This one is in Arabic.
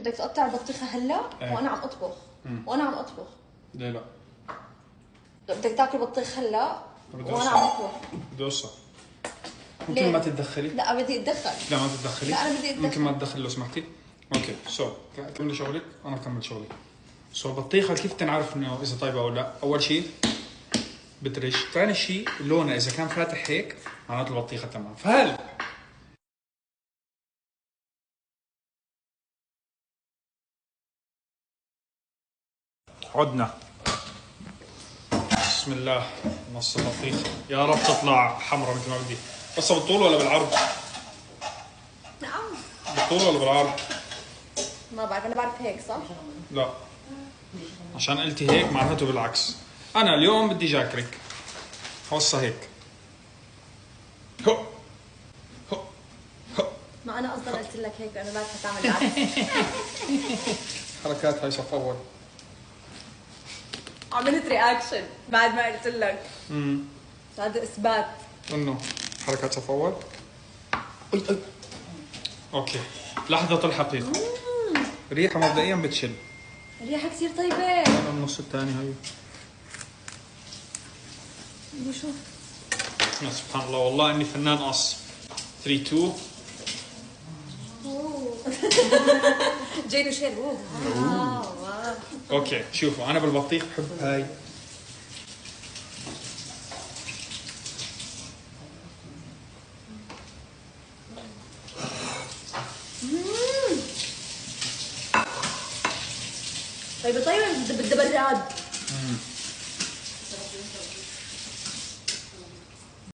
بدك تقطع البطيخه هلا وانا عم اطبخ. وانا عم اطبخ. ليه لا؟ بدك تاكل بطيخ هلا وانا عم اطبخ. بدي اقصها. ممكن ما تتدخلي؟ لا بدي اتدخل. لا ما تتدخلي؟ لا انا بدي اتدخل. ممكن ما تتدخلي لو سمحتي؟ اوكي كملي شغلك انا بكمل شغلي. البطيخه كيف تنعرف انه اذا طيبه او لا؟ اول شيء بترش، ثاني شيء لونها اذا كان فاتح هيك معناته البطيخه تمام. فهل عدنا؟ بسم الله. نص البطيخ يا رب تطلع حمراء مثل ما بدي. قصة بالطول ولا بالعرض؟ نعم. بالطول ولا بالعرض؟ ما بعرف، انا بعرف هيك صح؟ لا عشان قلتي هيك معناته بالعكس. انا اليوم بدي جاكرك هوصها هيك. هو هو هو. ما انا اصلا قلت لك هيك لانه بعرف تعمل العكس. حركات هاي صف اول. عملت رياكشن بعد ما قلت لك. هذا اثبات انه حركات صف اول. اي اي اوكي. لحظة الحقيقة. ريحة مبدئيا بتشل. ريحة كثير طيبة. انا النص الثاني هاي. شوف يا سبحان الله والله اني فنان قص. 3 2 جاي شير. اوكي شوفوا انا بالبطيخ بحب هاي. طيبة بدها براد.